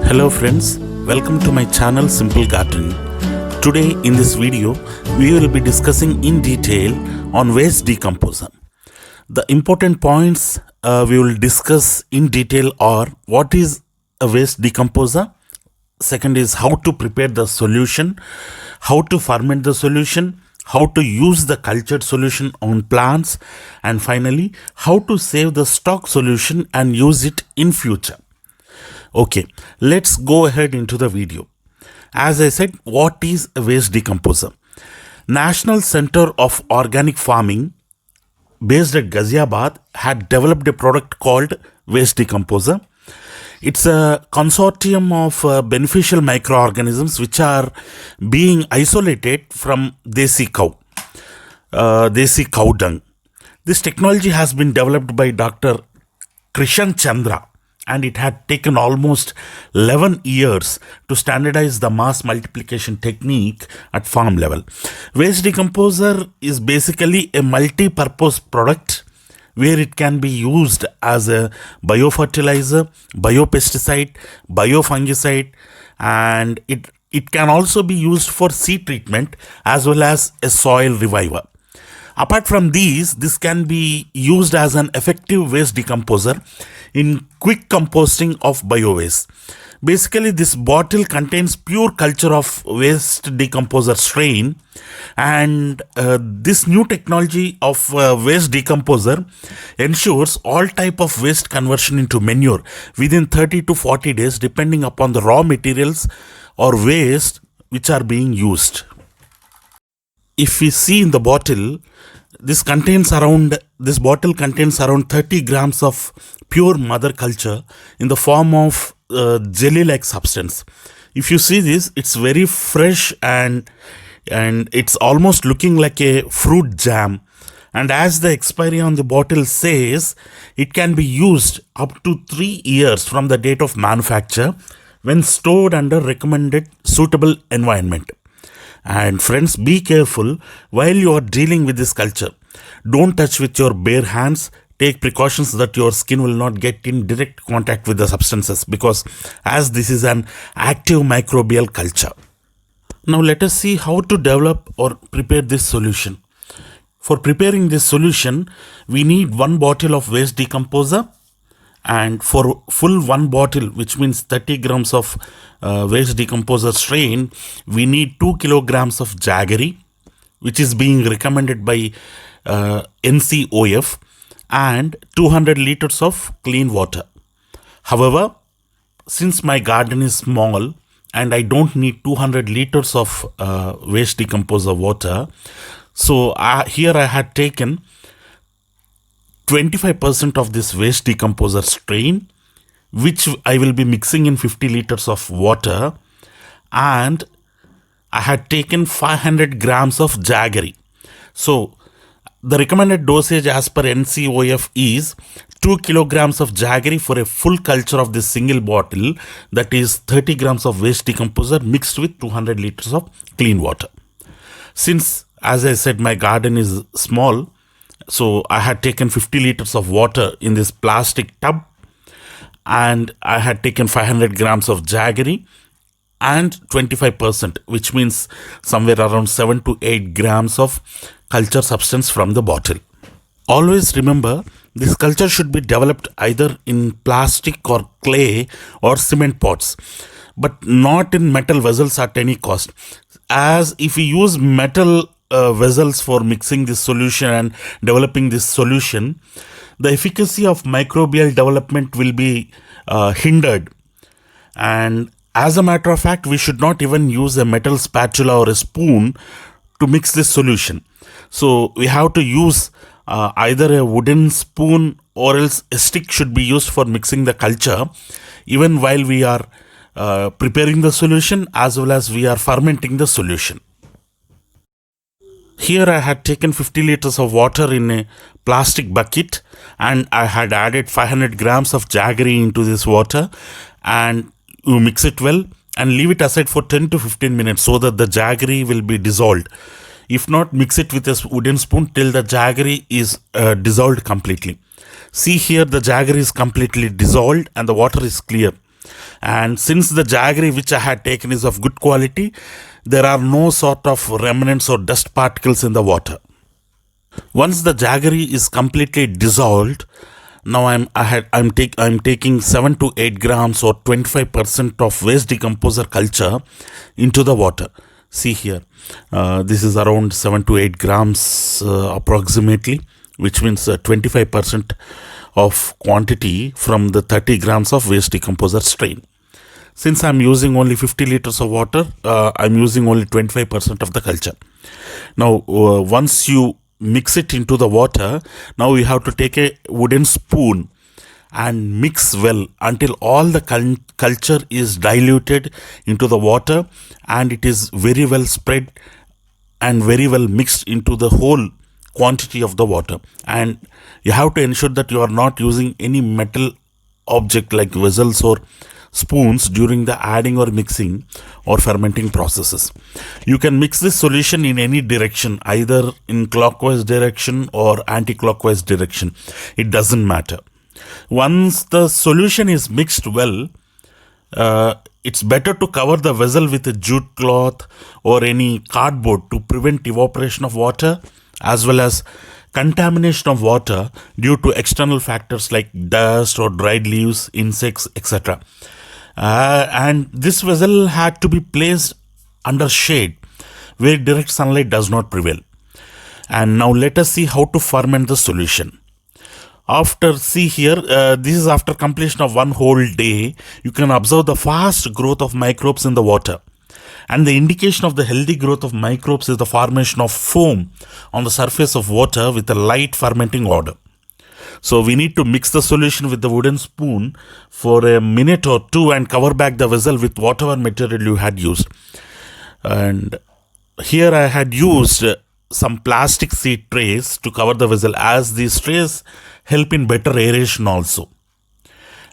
Hello friends, welcome to my channel Simple Gardening. Today in this video, we will be discussing in detail on waste decomposer. The important points we will discuss in detail are what is a waste decomposer, second is how to prepare the solution, how to ferment the solution, how to use the cultured solution on plants, and finally how to save the stock solution and use it in future. Okay, let's go ahead into the video. As I said, what is a waste decomposer? National Center of Organic Farming based at Ghaziabad had developed a product called waste decomposer. It's a consortium of beneficial microorganisms which are being isolated from desi cow dung. This technology has been developed by Dr. Krishan Chandra, and it had taken almost 11 years to standardize the mass multiplication technique at farm level. Waste decomposer is basically a multi-purpose product where it can be used as a biofertilizer, biopesticide, biofungicide, and it can also be used for seed treatment as well as a soil reviver. Apart from these, this can be used as an effective waste decomposer in quick composting of biowaste. Basically, this bottle contains pure culture of waste decomposer strain, and this new technology of waste decomposer ensures all type of waste conversion into manure within 30 to 40 days depending upon the raw materials or waste which are being used. If we see in the bottle, this bottle contains around 30 grams of pure mother culture in the form of jelly-like substance. If you see this, it's very fresh and it's almost looking like a fruit jam. And as the expiry on the bottle says, it can be used up to 3 years from the date of manufacture when stored under recommended suitable environment. And friends, be careful while you are dealing with this culture. Don't touch with your bare hands. Take precautions that your skin will not get in direct contact with the substances, because as this is an active microbial culture. Now let us see how to develop or prepare this solution. For preparing this solution, we need 1 bottle of waste decomposer, and for full 1 bottle, which means 30 grams of waste decomposer strain, we need 2 kilograms of jaggery, which is being recommended by NCOF, and 200 liters of clean water. However, since my garden is small and I don't need 200 liters of waste decomposer water, so here I had taken 25% of this waste decomposer strain, which I will be mixing in 50 liters of water, and I had taken 500 grams of jaggery. So the recommended dosage as per NCOF is 2 kilograms of jaggery for a full culture of this single bottle, that is 30 grams of waste decomposer mixed with 200 liters of clean water. Since, as I said, my garden is small, so I had taken 50 liters of water in this plastic tub, and I had taken 500 grams of jaggery and 25%, which means somewhere around 7 to 8 grams of culture substance from the bottle. Always remember, this culture should be developed either in plastic or clay or cement pots, but not in metal vessels at any cost. As if we use metal vessels for mixing this solution and developing this solution, the efficacy of microbial development will be hindered. And as a matter of fact, we should not even use a metal spatula or a spoon to mix this solution. So we have to use either a wooden spoon or else a stick should be used for mixing the culture, even while we are preparing the solution as well as we are fermenting the solution. Here I had taken 50 liters of water in a plastic bucket, and I had added 500 grams of jaggery into this water, and you mix it well and leave it aside for 10 to 15 minutes so that the jaggery will be dissolved. If not, mix it with a wooden spoon till the jaggery is dissolved completely. See here, the jaggery is completely dissolved and the water is clear. And since the jaggery which I had taken is of good quality, there are no sort of remnants or dust particles in the water. Once the jaggery is completely dissolved, now I'm taking 7 to 8 grams or 25% of waste decomposer culture into the water. See here, this is around 7 to 8 grams approximately, which means 25% of quantity from the 30 grams of waste decomposer strain. Since I'm using only 50 liters of water, I'm using only 25% of the culture. Now, once you mix it into the water, now you have to take a wooden spoon and mix well until all the culture is diluted into the water and it is very well spread and very well mixed into the whole quantity of the water. And you have to ensure that you are not using any metal object like vessels or spoons during the adding or mixing or fermenting processes. You can mix this solution in any direction, either in clockwise direction or anti-clockwise direction. It doesn't matter. Once the solution is mixed well, it's better to cover the vessel with a jute cloth or any cardboard to prevent evaporation of water as well as contamination of water due to external factors like dust or dried leaves, insects, etc. And this vessel had to be placed under shade where direct sunlight does not prevail. And now let us see how to ferment the solution. This is after completion of one whole day. You can observe the fast growth of microbes in the water. And the indication of the healthy growth of microbes is the formation of foam on the surface of water with a light fermenting odor. So we need to mix the solution with the wooden spoon for a minute or two and cover back the vessel with whatever material you had used. And here I had used some plastic seed trays to cover the vessel, as these trays help in better aeration also.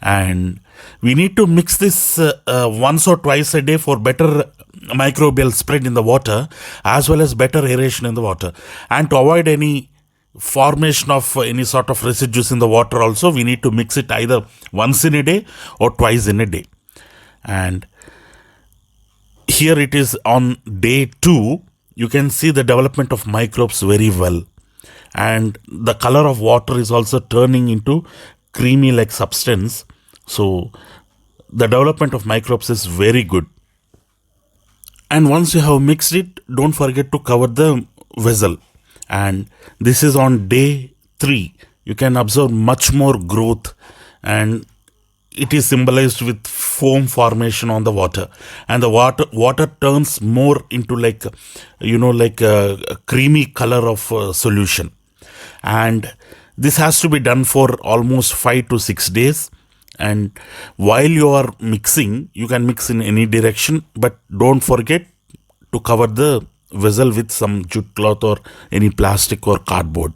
And we need to mix this once or twice a day for better microbial spread in the water as well as better aeration in the water. And to avoid any formation of any sort of residues in the water also, we need to mix it either once in a day or twice in a day. And here it is on day 2. You can see the development of microbes very well. And the color of water is also turning into creamy like substance. So the development of microbes is very good. And once you have mixed it, don't forget to cover the vessel. And this is on day 3. You can observe much more growth, and it is symbolized with foam formation on the water. And the water turns more into like a creamy color of solution. And this has to be done for almost 5 to 6 days. And while you are mixing, you can mix in any direction, but don't forget to cover the vessel with some jute cloth or any plastic or cardboard,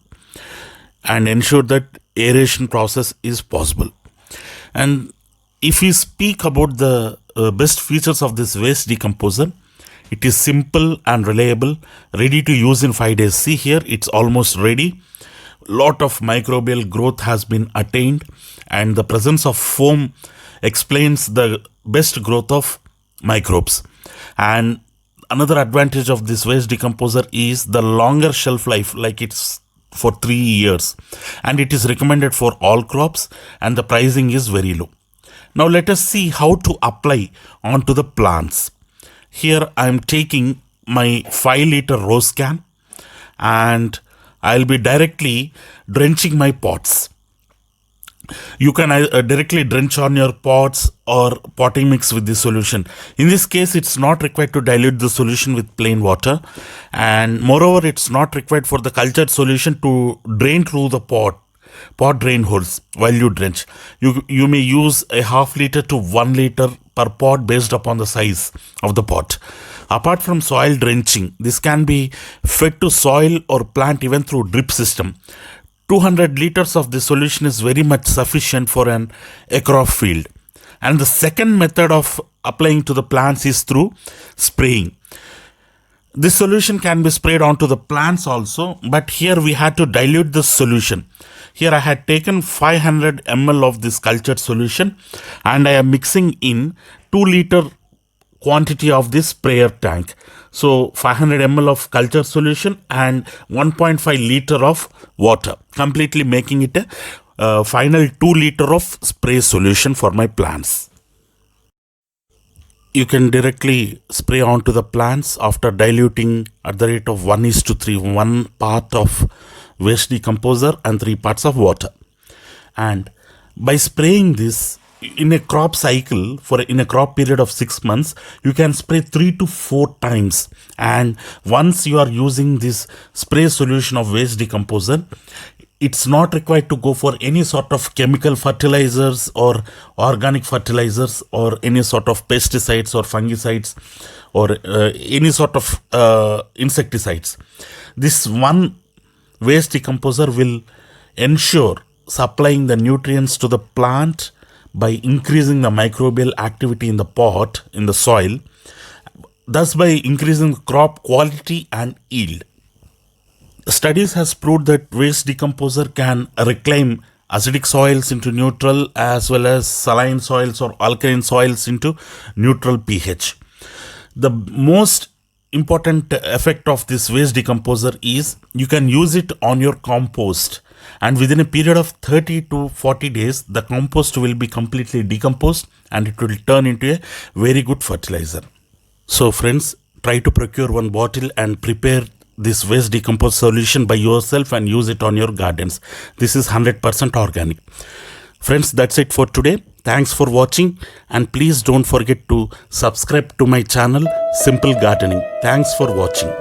and ensure that aeration process is possible. And if we speak about the best features of this waste decomposer, it is simple and reliable, ready to use in 5 days. See here, it's almost ready. Lot of microbial growth has been attained, and the presence of foam explains the best growth of microbes. And another advantage of this waste decomposer is the longer shelf life, like it's for 3 years, and it is recommended for all crops, and the pricing is very low. Now let us see how to apply onto the plants. Here I am taking my 5-liter rose can, and I'll be directly drenching my pots. You can directly drench on your pots or potting mix with this solution. In this case, it's not required to dilute the solution with plain water, and moreover, it's not required for the cultured solution to drain through the pot drain holes while you drench. You may use a half-liter to 1 liter per pot based upon the size of the pot. Apart from soil drenching, this can be fed to soil or plant even through drip system. 200 liters of this solution is very much sufficient for an acre of field. And the second method of applying to the plants is through spraying. This solution can be sprayed onto the plants also, but here we had to dilute the solution. Here I had taken 500 ml of this cultured solution and I am mixing in 2 liter quantity of this sprayer tank. So 500 ml of culture solution and 1.5 liter of water, completely making it a final 2 liter of spray solution for my plants. You can directly spray onto the plants after diluting at the rate of 1:3, 1 part of waste decomposer and 3 parts of water. And by spraying this in a crop cycle, in a crop period of 6 months, you can spray 3 to 4 times. And once you are using this spray solution of waste decomposer, it's not required to go for any sort of chemical fertilizers or organic fertilizers or any sort of pesticides or fungicides or any sort of insecticides. This one waste decomposer will ensure supplying the nutrients to the plant by increasing the microbial activity in the pot, in the soil, thus by increasing crop quality and yield. Studies has proved that waste decomposer can reclaim acidic soils into neutral as well as saline soils or alkaline soils into neutral pH. The most important effect of this waste decomposer is you can use it on your compost, and within a period of 30 to 40 days the compost will be completely decomposed and it will turn into a very good fertilizer. So friends, try to procure one bottle and prepare this waste decomposed solution by yourself and use it on your gardens. This is 100% organic. Friends, that's it for today. Thanks for watching, and please don't forget to subscribe to my channel Simple Gardening. Thanks for watching.